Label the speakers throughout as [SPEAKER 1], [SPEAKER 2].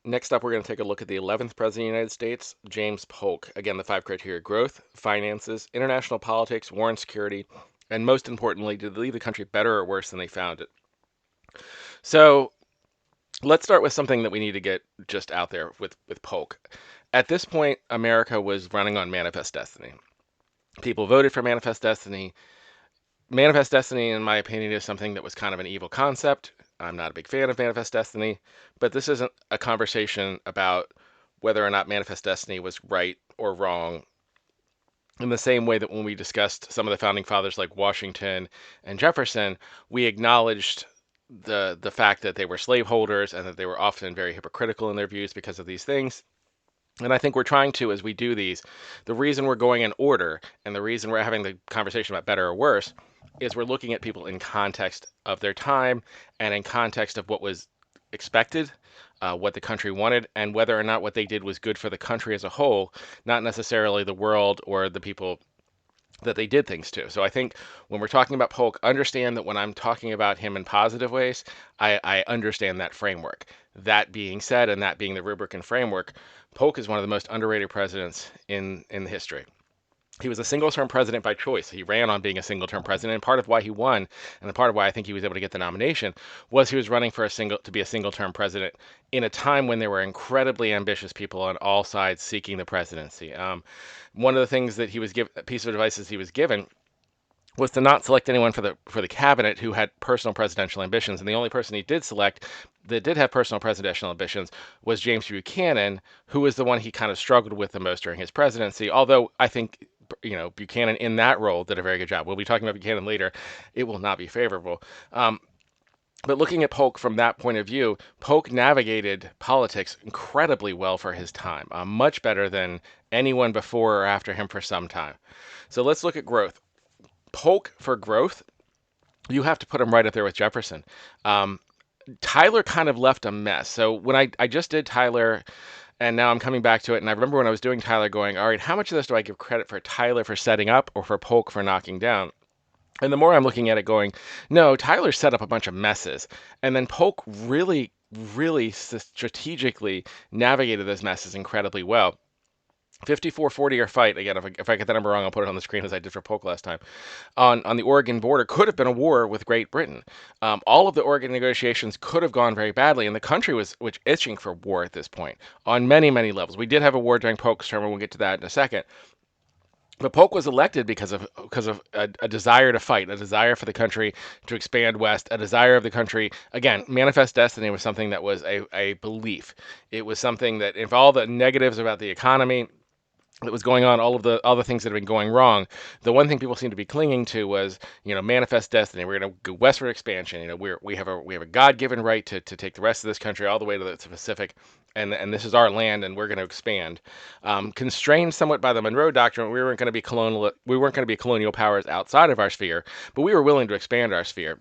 [SPEAKER 1] Next up, we're going to take a look at the 11th President of the United States, James Polk. Again, the five criteria: growth, finances, international politics, war and security, and most importantly, did they leave the country better or worse than they found it? So let's start with something that we need to get just out there with Polk. At this point, America was running on manifest destiny. People voted for manifest destiny. Manifest destiny, in my opinion, is something that was kind of an evil concept. I'm not a big fan of manifest destiny, but this isn't a conversation about whether or not manifest destiny was right or wrong. In the same way that when we discussed some of the founding fathers like Washington and Jefferson, we acknowledged the fact that they were slaveholders and that they were often very hypocritical in their views because of these things. And I think we're trying to, as we do these, the reason we're going in order and the reason we're having the conversation about better or worse is we're looking at people in context of their time and in context of what was expected, what the country wanted, and whether or not what they did was good for the country as a whole, not necessarily the world or the people that they did things to. So I think when we're talking about Polk, understand that when I'm talking about him in positive ways, I understand that framework. That being said, and that being the rubric and framework, Polk is one of the most underrated presidents in the history. He was a single-term president by choice. He ran on being a single-term president, and part of why he won, and the part of why I think he was able to get the nomination, was he was running for to be a single-term president in a time when there were incredibly ambitious people on all sides seeking the presidency. One of the things that he was given, piece of advice he was given, was to not select anyone for the cabinet who had personal presidential ambitions, and the only person he did select that did have personal presidential ambitions was James Buchanan, who was the one he kind of struggled with the most during his presidency. Although I think Buchanan in that role did a very good job. We'll be talking about Buchanan later. It will not be favorable. But looking at Polk from that point of view, Polk navigated politics incredibly well for his time, much better than anyone before or after him for some time. So let's look at growth. Polk for growth, you have to put him right up there with Jefferson. Tyler kind of left a mess. So when I just did Tyler, and now I'm coming back to it, and I remember when I was doing Tyler going, all right, how much of this do I give credit for Tyler for setting up or for Polk for knocking down? And the more I'm looking at it going, no, Tyler set up a bunch of messes. And then Polk really, really strategically navigated those messes incredibly well. 54-40 or fight, again, if I get the number wrong, I'll put it on the screen as I did for Polk last time, on the Oregon border could have been a war with Great Britain. All of the Oregon negotiations could have gone very badly, and the country was itching for war at this point on many, many levels. We did have a war during Polk's term, and we'll get to that in a second. But Polk was elected because of a desire to fight, a desire for the country to expand west, a desire of the country. Again, manifest destiny was something that was a belief. It was something that, if all the negatives about the economy that was going on, all the things that have been going wrong, the one thing people seem to be clinging to was, manifest destiny. We're going to go westward expansion. We have a God-given right to take the rest of this country all the way to the Pacific, and this is our land, and we're going to expand. Constrained somewhat by the Monroe Doctrine, we weren't going to be colonial powers outside of our sphere, but we were willing to expand our sphere.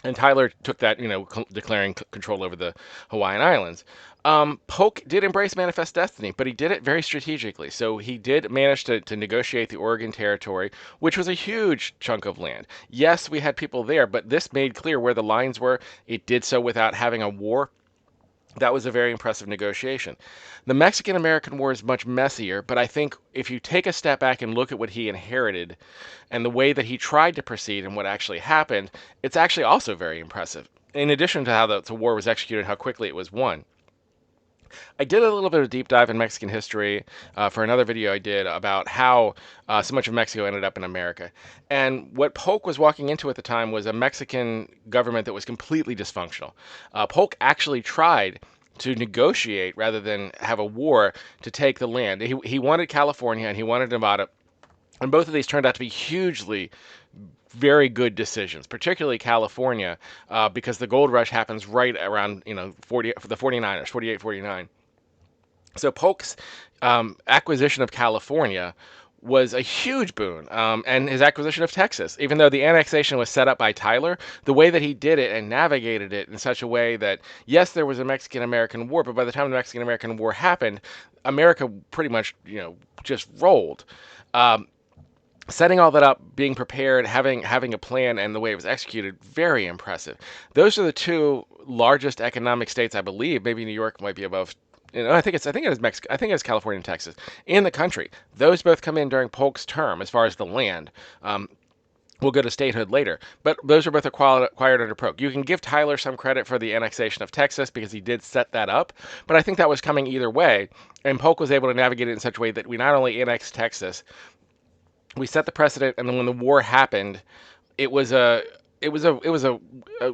[SPEAKER 1] And Tyler took that, declaring control over the Hawaiian Islands. Polk did embrace manifest destiny, but he did it very strategically. So he did manage to negotiate the Oregon Territory, which was a huge chunk of land. Yes, we had people there, but this made clear where the lines were. It did so without having a war. That was a very impressive negotiation. The Mexican-American War is much messier, but I think if you take a step back and look at what he inherited and the way that he tried to proceed and what actually happened, it's actually also very impressive. In addition to how the war was executed, how quickly it was won. I did a little bit of deep dive in Mexican history for another video I did about how so much of Mexico ended up in America. And what Polk was walking into at the time was a Mexican government that was completely dysfunctional. Polk actually tried to negotiate rather than have a war to take the land. He wanted California and he wanted Nevada. And both of these turned out to be hugely very good decisions, particularly California, because the gold rush happens right around, the 49ers, 48, 49. So Polk's acquisition of California was a huge boon, and his acquisition of Texas, even though the annexation was set up by Tyler, the way that he did it and navigated it in such a way that, yes, there was a Mexican-American War, but by the time the Mexican-American War happened, America pretty much, just rolled. setting all that up, being prepared, having a plan, and the way it was executed, very impressive. Those are the two largest economic states, I believe. Maybe New York might be above. I think it is Mexico. I think it is California and Texas in the country. Those both come in during Polk's term as far as the land. We'll go to statehood later, but those are both acquired under Polk. You can give Tyler some credit for the annexation of Texas because he did set that up, but I think that was coming either way, and Polk was able to navigate it in such a way that we not only annexed Texas, we set the precedent, and then when the war happened, it was a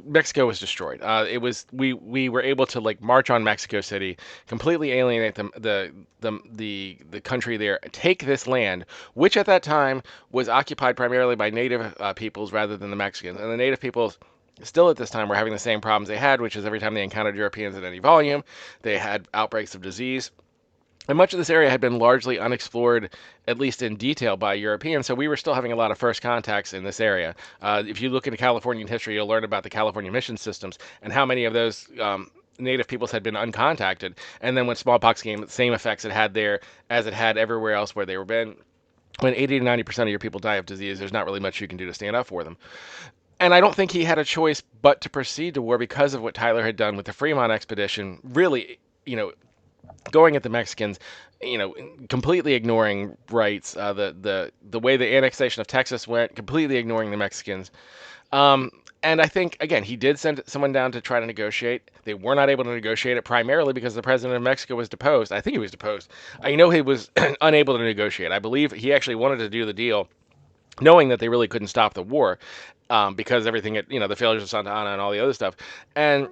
[SPEAKER 1] Mexico was destroyed. It was we were able to like march on Mexico City, completely alienate the country there, take this land, which at that time was occupied primarily by native peoples rather than the Mexicans, and the native peoples. Still at this time were having the same problems they had, which is every time they encountered Europeans at any volume, they had outbreaks of disease. And much of this area had been largely unexplored, at least in detail, by Europeans. So we were still having a lot of first contacts in this area. If you look into Californian history, you'll learn about the California mission systems and how many of those native peoples had been uncontacted. And then when smallpox came, the same effects it had there as it had everywhere else where they were been. When 80 to 90% of your people die of disease, there's not really much you can do to stand up for them. And I don't think he had a choice but to proceed to war because of what Tyler had done with the Fremont expedition. Really, going at the Mexicans, completely ignoring rights. The way the annexation of Texas went, completely ignoring the Mexicans. And I think again he did send someone down to try to negotiate. They were not able to negotiate it primarily because the president of Mexico was deposed. I think he was deposed. I know he was unable to negotiate. I believe he actually wanted to do the deal, knowing that they really couldn't stop the war because everything, the failures of Santa Anna and all the other stuff, and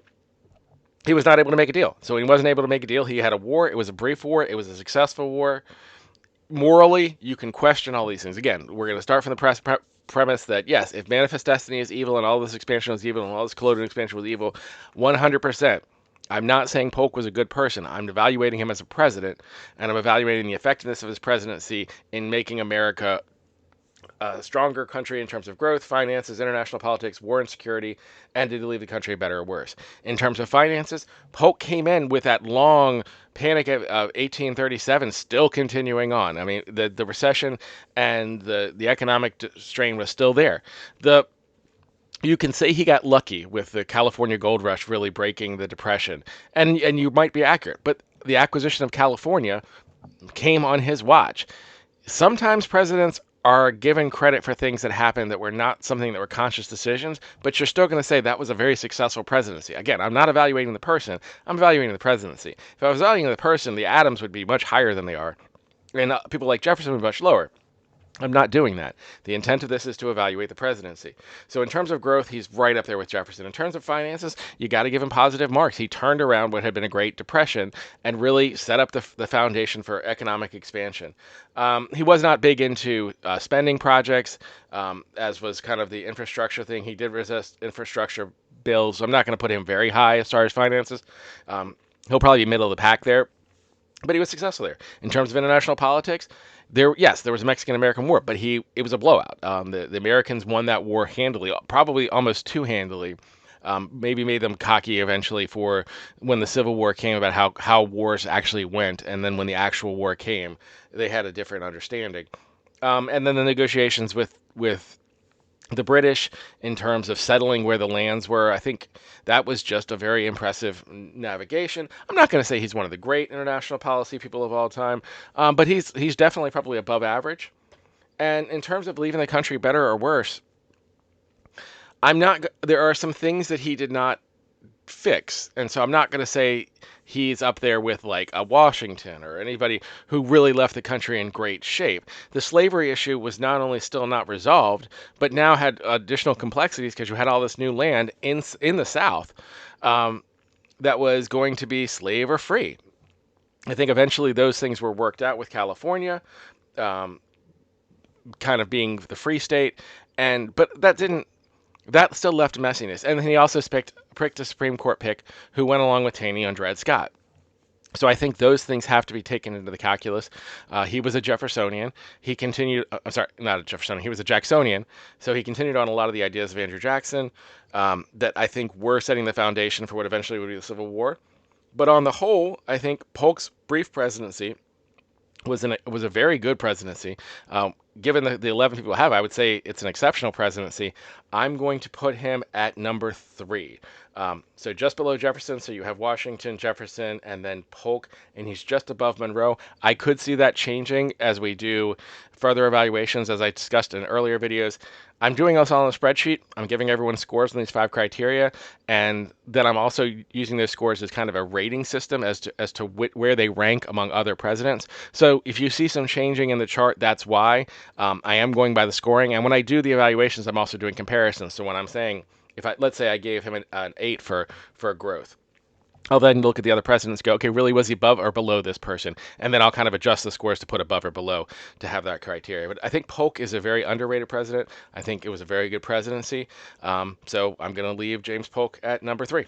[SPEAKER 1] he was not able to make a deal. So he wasn't able to make a deal. He had a war. It was a brief war. It was a successful war. Morally, you can question all these things. Again, we're going to start from the premise that, yes, if manifest destiny is evil and all this expansion was evil and all this colonial expansion was evil, 100%. I'm not saying Polk was a good person. I'm evaluating him as a president, and I'm evaluating the effectiveness of his presidency in making America a stronger country in terms of growth, finances, international politics, war and security, and did he leave the country better or worse? In terms of finances, Polk came in with that long panic of 1837 still continuing on. I mean, the recession and the economic strain was still there. You can say he got lucky with the California gold rush really breaking the depression, and you might be accurate, but the acquisition of California came on his watch. Sometimes presidents are given credit for things that happened that were not something that were conscious decisions, but you're still going to say that was a very successful presidency. Again, I'm not evaluating the person, I'm evaluating the presidency. If I was evaluating the person, the Adams would be much higher than they are, and people like Jefferson would be much lower. I'm not doing that. The intent of this is to evaluate the presidency. So in terms of growth, he's right up there with Jefferson. In terms of finances, you got to give him positive marks. He turned around what had been a Great Depression and really set up the foundation for economic expansion. He was not big into spending projects, as was kind of the infrastructure thing. He did resist infrastructure bills. So I'm not going to put him very high as far as finances. He'll probably be middle of the pack there, but he was successful there. In terms of international politics, there was a Mexican-American War, but it was a blowout. The Americans won that war handily, probably almost too handily. Maybe made them cocky eventually for when the Civil War came about how wars actually went, and then when the actual war came, they had a different understanding. And then the negotiations with the British in terms of settling where the lands were. I think that was just a very impressive navigation. I'm not going to say he's one of the great international policy people of all time, but he's definitely probably above average. And in terms of leaving the country better or worse, I'm not. There are some things that he did not fix, and so I'm not going to say he's up there with like a Washington or anybody who really left the country in great shape. The slavery issue was not only still not resolved, but now had additional complexities because you had all this new land in the South that was going to be slave or free. I think eventually those things were worked out with California, um, kind of being the free state, but that still left messiness. And then he also pricked a Supreme Court pick who went along with Taney on Dred Scott. So I think those things have to be taken into the calculus. He was a Jeffersonian. He continued, I'm sorry, not a Jeffersonian, he was a Jacksonian. So he continued on a lot of the ideas of Andrew Jackson that I think were setting the foundation for what eventually would be the Civil War. But on the whole, I think Polk's brief presidency was a very good presidency. given the 11 people have, I would say it's an exceptional presidency. I'm going to put him at number 3. So just below Jefferson. So you have Washington, Jefferson, and then Polk, and he's just above Monroe. I could see that changing as we do further evaluations, as I discussed in earlier videos. I'm doing this all on a spreadsheet. I'm giving everyone scores on these 5 criteria, and then I'm also using those scores as kind of a rating system as to where they rank among other presidents. So if you see some changing in the chart, that's why. I am going by the scoring, and when I do the evaluations, I'm also doing comparisons. So when I'm saying, let's say I gave him an 8 for growth, I'll then look at the other presidents and go, okay, really, was he above or below this person? And then I'll kind of adjust the scores to put above or below to have that criteria. But I think Polk is a very underrated president. I think it was a very good presidency. So I'm going to leave James Polk at number 3.